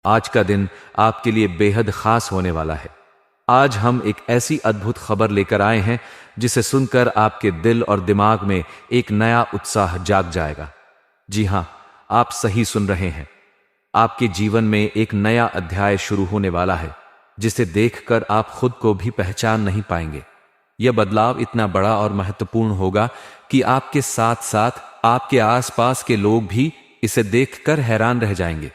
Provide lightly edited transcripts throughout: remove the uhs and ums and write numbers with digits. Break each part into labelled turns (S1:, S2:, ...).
S1: आज का दिन आपके लिए बेहद खास होने वाला है। आज हम एक ऐसी अद्भुत खबर लेकर आए हैं जिसे सुनकर आपके दिल और दिमाग में एक नया उत्साह जाग जाएगा। जी हां, आप सही सुन रहे हैं। आपके जीवन में एक नया अध्याय शुरू होने वाला है जिसे देखकर आप खुद को भी पहचान नहीं पाएंगे। यह बदलाव इतना बड़ा और महत्वपूर्ण होगा कि आपके साथ साथ आपके आसपास के लोग भी इसे देखकर हैरान रह जाएंगे।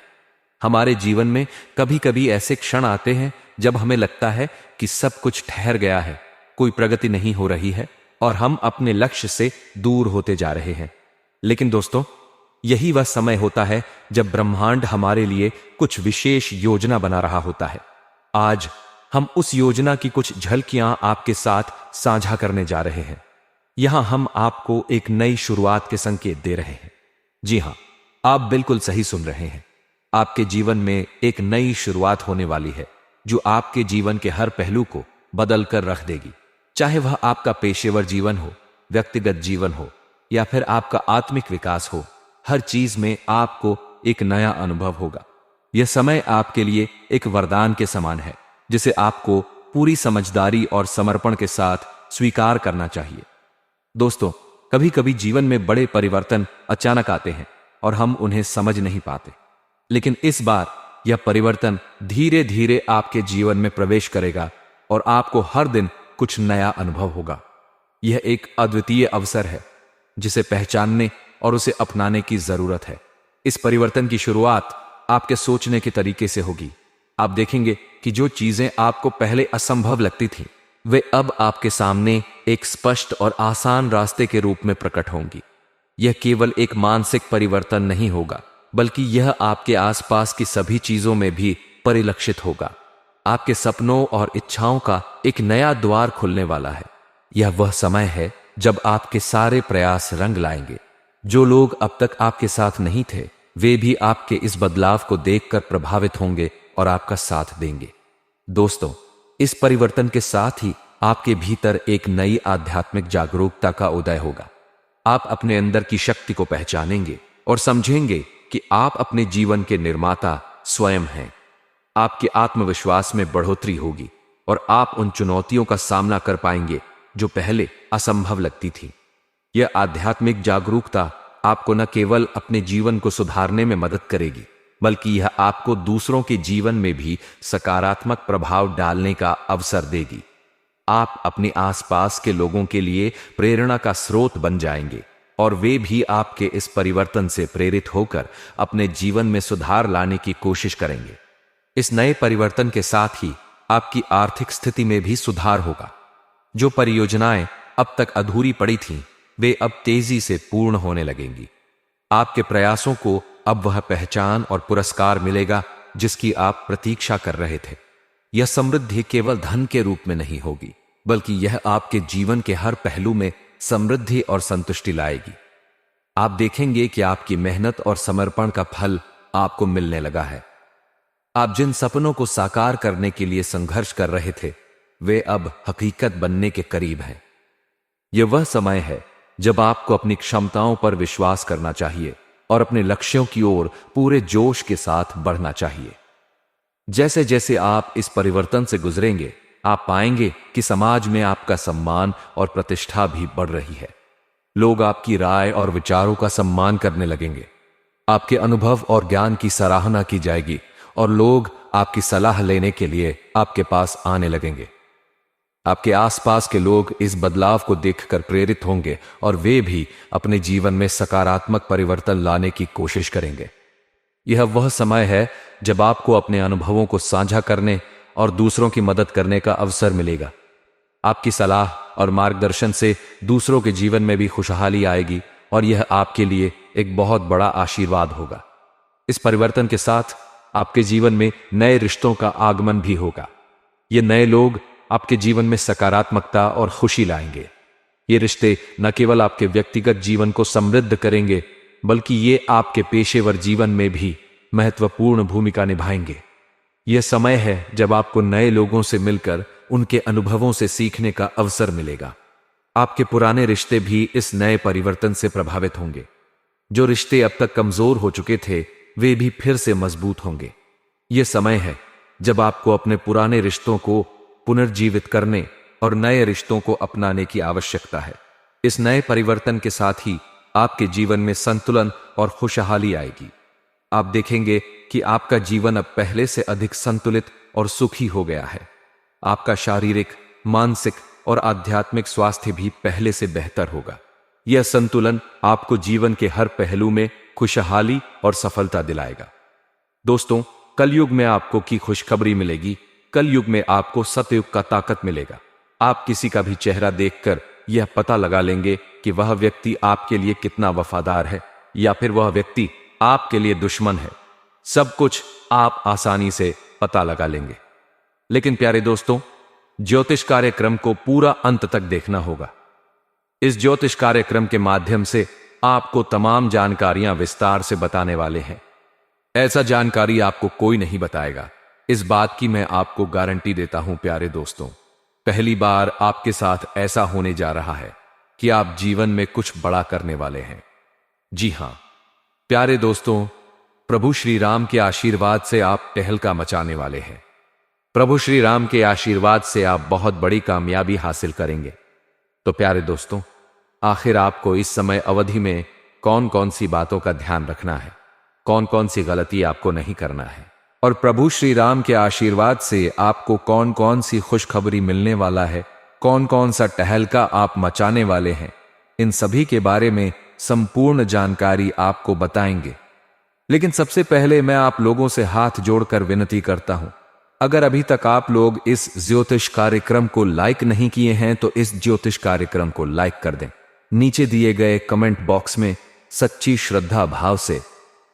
S1: हमारे जीवन में कभी कभी ऐसे क्षण आते हैं जब हमें लगता है कि सब कुछ ठहर गया है, कोई प्रगति नहीं हो रही है और हम अपने लक्ष्य से दूर होते जा रहे हैं। लेकिन दोस्तों, यही वह समय होता है जब ब्रह्मांड हमारे लिए कुछ विशेष योजना बना रहा होता है। आज हम उस योजना की कुछ झलकियां आपके साथ साझा करने जा रहे हैं। यहां हम आपको एक नई शुरुआत के संकेत दे रहे हैं। जी हां, आप बिल्कुल सही सुन रहे हैं। आपके जीवन में एक नई शुरुआत होने वाली है जो आपके जीवन के हर पहलू को बदल कर रख देगी। चाहे वह आपका पेशेवर जीवन हो, व्यक्तिगत जीवन हो या फिर आपका आत्मिक विकास हो, हर चीज में आपको एक नया अनुभव होगा। यह समय आपके लिए एक वरदान के समान है जिसे आपको पूरी समझदारी और समर्पण के साथ स्वीकार करना चाहिए। दोस्तों, कभी कभी जीवन में बड़े परिवर्तन अचानक आते हैं और हम उन्हें समझ नहीं पाते, लेकिन इस बार यह परिवर्तन धीरे धीरे आपके जीवन में प्रवेश करेगा और आपको हर दिन कुछ नया अनुभव होगा। यह एक अद्वितीय अवसर है जिसे पहचानने और उसे अपनाने की जरूरत है। इस परिवर्तन की शुरुआत आपके सोचने के तरीके से होगी। आप देखेंगे कि जो चीजें आपको पहले असंभव लगती थीं, वे अब आपके सामने एक स्पष्ट और आसान रास्ते के रूप में प्रकट होंगी। यह केवल एक मानसिक परिवर्तन नहीं होगा, बल्कि यह आपके आसपास की सभी चीजों में भी परिलक्षित होगा। आपके सपनों और इच्छाओं का एक नया द्वार खुलने वाला है। यह वह समय है जब आपके सारे प्रयास रंग लाएंगे। जो लोग अब तक आपके साथ नहीं थे, वे भी आपके इस बदलाव को देखकर प्रभावित होंगे और आपका साथ देंगे। दोस्तों, इस परिवर्तन के साथ ही आपके भीतर एक नई आध्यात्मिक जागरूकता का उदय होगा। आप अपने अंदर की शक्ति को पहचानेंगे और समझेंगे कि आप अपने जीवन के निर्माता स्वयं हैं। आपके आत्मविश्वास में बढ़ोतरी होगी और आप उन चुनौतियों का सामना कर पाएंगे जो पहले असंभव लगती थी। यह आध्यात्मिक जागरूकता आपको न केवल अपने जीवन को सुधारने में मदद करेगी, बल्कि यह आपको दूसरों के जीवन में भी सकारात्मक प्रभाव डालने का अवसर देगी। आप अपने आसपास के लोगों के लिए प्रेरणा का स्रोत बन जाएंगे और वे भी आपके इस परिवर्तन से प्रेरित होकर अपने जीवन में सुधार लाने की कोशिश करेंगे। इस नए परिवर्तन के साथ ही आपकी आर्थिक स्थिति में भी सुधार होगा। जो परियोजनाएं अब तक अधूरी पड़ी थीं, वे अब तेजी से पूर्ण होने लगेंगी। आपके प्रयासों को अब वह पहचान और पुरस्कार मिलेगा जिसकी आप प्रतीक्षा कर रहे थे। यह समृद्धि केवल धन के रूप में नहीं होगी, बल्कि यह आपके जीवन के हर पहलू में समृद्धि और संतुष्टि लाएगी। आप देखेंगे कि आपकी मेहनत और समर्पण का फल आपको मिलने लगा है। आप जिन सपनों को साकार करने के लिए संघर्ष कर रहे थे, वे अब हकीकत बनने के करीब हैं। यह वह समय है जब आपको अपनी क्षमताओं पर विश्वास करना चाहिए और अपने लक्ष्यों की ओर पूरे जोश के साथ बढ़ना चाहिए। जैसे जैसे आप इस परिवर्तन से गुजरेंगे, आप पाएंगे कि समाज में आपका सम्मान और प्रतिष्ठा भी बढ़ रही है। लोग आपकी राय और विचारों का सम्मान करने लगेंगे। आपके अनुभव और ज्ञान की सराहना की जाएगी और लोग आपकी सलाह लेने के लिए आपके पास आने लगेंगे। आपके आसपास के लोग इस बदलाव को देखकर प्रेरित होंगे और वे भी अपने जीवन में सकारात्मक परिवर्तन लाने की कोशिश करेंगे। यह वह समय है जब आपको अपने अनुभवों को साझा करने और दूसरों की मदद करने का अवसर मिलेगा। आपकी सलाह और मार्गदर्शन से दूसरों के जीवन में भी खुशहाली आएगी और यह आपके लिए एक बहुत बड़ा आशीर्वाद होगा। इस परिवर्तन के साथ आपके जीवन में नए रिश्तों का आगमन भी होगा। ये नए लोग आपके जीवन में सकारात्मकता और खुशी लाएंगे। ये रिश्ते न केवल आपके व्यक्तिगत जीवन को समृद्ध करेंगे, बल्कि ये आपके पेशेवर जीवन में भी महत्वपूर्ण भूमिका निभाएंगे। यह समय है जब आपको नए लोगों से मिलकर उनके अनुभवों से सीखने का अवसर मिलेगा। आपके पुराने रिश्ते भी इस नए परिवर्तन से प्रभावित होंगे। जो रिश्ते अब तक कमजोर हो चुके थे, वे भी फिर से मजबूत होंगे। यह समय है जब आपको अपने पुराने रिश्तों को पुनर्जीवित करने और नए रिश्तों को अपनाने की आवश्यकता है। इस नए परिवर्तन के साथ ही आपके जीवन में संतुलन और खुशहाली आएगी। आप देखेंगे कि आपका जीवन अब पहले से अधिक संतुलित और सुखी हो गया है। आपका शारीरिक, मानसिक और आध्यात्मिक स्वास्थ्य भी पहले से बेहतर होगा। यह संतुलन आपको जीवन के हर पहलू में खुशहाली और सफलता दिलाएगा। दोस्तों, कलयुग में आपको की खुशखबरी मिलेगी। कलयुग में आपको सतयुग का ताकत मिलेगा। आप किसी का भी चेहरा देखकर यह पता लगा लेंगे कि वह व्यक्ति आपके लिए कितना वफादार है या फिर वह व्यक्ति आपके लिए दुश्मन है। सब कुछ आप आसानी से पता लगा लेंगे। लेकिन प्यारे दोस्तों, ज्योतिष कार्यक्रम को पूरा अंत तक देखना होगा। इस ज्योतिष कार्यक्रम के माध्यम से आपको तमाम जानकारियां विस्तार से बताने वाले हैं। ऐसा जानकारी आपको कोई नहीं बताएगा, इस बात की मैं आपको गारंटी देता हूं। प्यारे दोस्तों, पहली बार आपके साथ ऐसा होने जा रहा है कि आप जीवन में कुछ बड़ा करने वाले हैं। जी हां प्यारे दोस्तों, प्रभु श्री राम के आशीर्वाद से आप टहलका मचाने वाले हैं। प्रभु श्री राम के आशीर्वाद से आप बहुत बड़ी कामयाबी हासिल करेंगे। तो प्यारे दोस्तों, आखिर आपको इस समय अवधि में कौन कौन सी बातों का ध्यान रखना है, कौन कौन सी गलती आपको नहीं करना है, और प्रभु श्री राम के आशीर्वाद से आपको कौन कौन सी खुशखबरी मिलने वाला है, कौन कौन सा टहलका आप मचाने वाले हैं, इन सभी के बारे में संपूर्ण जानकारी आपको बताएंगे। लेकिन सबसे पहले मैं आप लोगों से हाथ जोड़कर विनती करता हूं, अगर अभी तक आप लोग इस ज्योतिष कार्यक्रम को लाइक नहीं किए हैं तो इस ज्योतिष कार्यक्रम को लाइक कर दें। नीचे दिए गए कमेंट बॉक्स में सच्ची श्रद्धा भाव से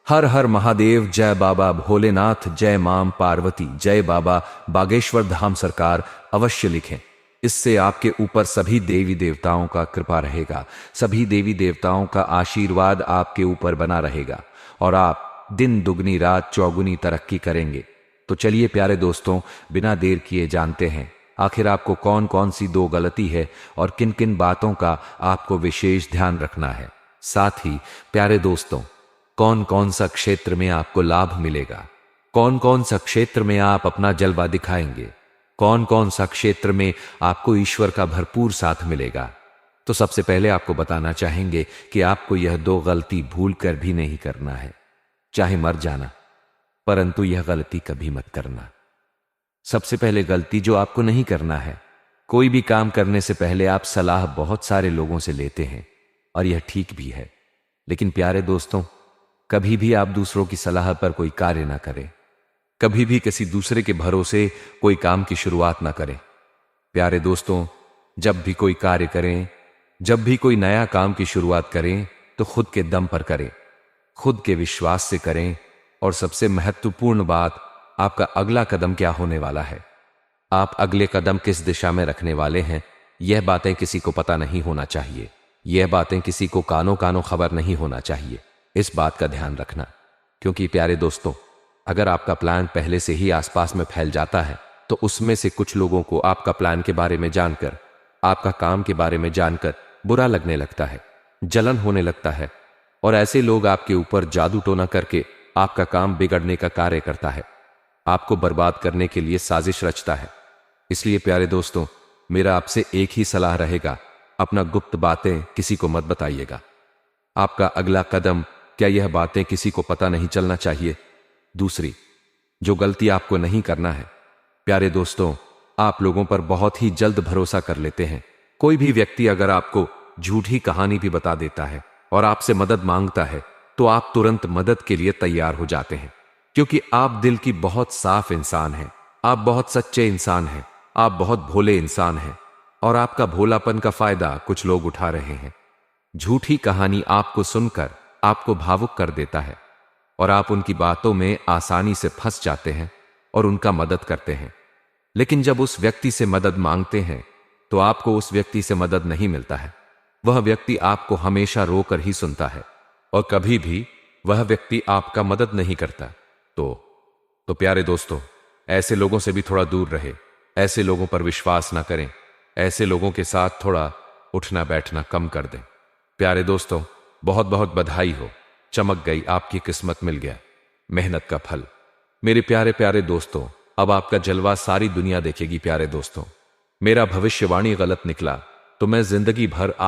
S1: हर हर महादेव, जय बाबा भोलेनाथ, जय मां पार्वती, जय बाबा बागेश्वर धाम सरकार अवश्य लिखें। इससे आपके ऊपर सभी देवी देवताओं का कृपा रहेगा, सभी देवी देवताओं का आशीर्वाद आपके ऊपर बना रहेगा और आप दिन दुगनी रात चौगुनी तरक्की करेंगे। तो चलिए प्यारे दोस्तों, बिना देर किए जानते हैं आखिर आपको कौन कौन सी दो गलती है और किन किन बातों का आपको विशेष ध्यान रखना है। साथ ही प्यारे दोस्तों, कौन कौन सा क्षेत्र में आपको लाभ मिलेगा, कौन कौन सा क्षेत्र में आप अपना जलवा दिखाएंगे, कौन कौन सा क्षेत्र में आपको ईश्वर का भरपूर साथ मिलेगा। तो सबसे पहले आपको बताना चाहेंगे कि आपको यह दो गलती भूल कर भी नहीं करना है, चाहे मर जाना, परंतु यह गलती कभी मत करना। सबसे पहले गलती जो आपको नहीं करना है, कोई भी काम करने से पहले आप सलाह बहुत सारे लोगों से लेते हैं और यह ठीक भी है। लेकिन प्यारे दोस्तों, कभी भी आप दूसरों की सलाह पर कोई कार्य ना करें, कभी भी किसी दूसरे के भरोसे कोई काम की शुरुआत ना करें। प्यारे दोस्तों, जब भी कोई कार्य करें, जब भी कोई नया काम की शुरुआत करें तो खुद के दम पर करें, खुद के विश्वास से करें। और सबसे महत्वपूर्ण बात, आपका अगला कदम क्या होने वाला है, आप अगले कदम किस दिशा में रखने वाले हैं, यह बातें किसी को पता नहीं होना चाहिए। यह बातें किसी को कानों कानों खबर नहीं होना चाहिए। इस बात का ध्यान रखना, क्योंकि प्यारे दोस्तों, अगर आपका प्लान पहले से ही आसपास में फैल जाता है तो उसमें से कुछ लोगों को आपका प्लान के बारे में जानकर, आपका काम के बारे में जानकर बुरा लगने लगता है, जलन होने लगता है और ऐसे लोग आपके ऊपर जादू टोना करके आपका काम बिगड़ने का कार्य करता है, आपको बर्बाद करने के लिए साजिश रचता है। इसलिए प्यारे दोस्तों, मेरा आपसे एक ही सलाह रहेगा, अपना गुप्त बातें किसी को मत बताइएगा। आपका अगला कदम, क्या यह बातें किसी को पता नहीं चलना चाहिए। दूसरी जो गलती आपको नहीं करना है, प्यारे दोस्तों, आप लोगों पर बहुत ही जल्द भरोसा कर लेते हैं। कोई भी व्यक्ति अगर आपको झूठी कहानी भी बता देता है और आपसे मदद मांगता है तो आप तुरंत मदद के लिए तैयार हो जाते हैं, क्योंकि आप दिल की बहुत साफ इंसान हैं, आप बहुत सच्चे इंसान हैं, आप बहुत भोले इंसान हैं और आपका भोलापन का फायदा कुछ लोग उठा रहे हैं। झूठी कहानी आपको सुनकर आपको भावुक कर देता है और आप उनकी बातों में आसानी से फंस जाते हैं और उनका मदद करते हैं। लेकिन जब उस व्यक्ति से मदद मांगते हैं तो आपको उस व्यक्ति से मदद नहीं मिलता है। वह व्यक्ति आपको हमेशा रोकर ही सुनता है और कभी भी वह व्यक्ति आपका मदद नहीं करता। तो प्यारे दोस्तों, ऐसे लोगों से भी थोड़ा दूर रहे, ऐसे लोगों पर विश्वास ना करें, ऐसे लोगों के साथ थोड़ा उठना बैठना कम कर दें। प्यारे दोस्तों, बहुत बहुत बधाई हो, चमक गई, आपकी किस्मत मिल गया, मेहनत का फल। मेरे प्यारे प्यारे दोस्तों, अब आपका जलवा सारी दुनिया देखेगी। प्यारे दोस्तों, मेरा भविष्यवाणी गलत निकला तो मैं जिंदगी भर आप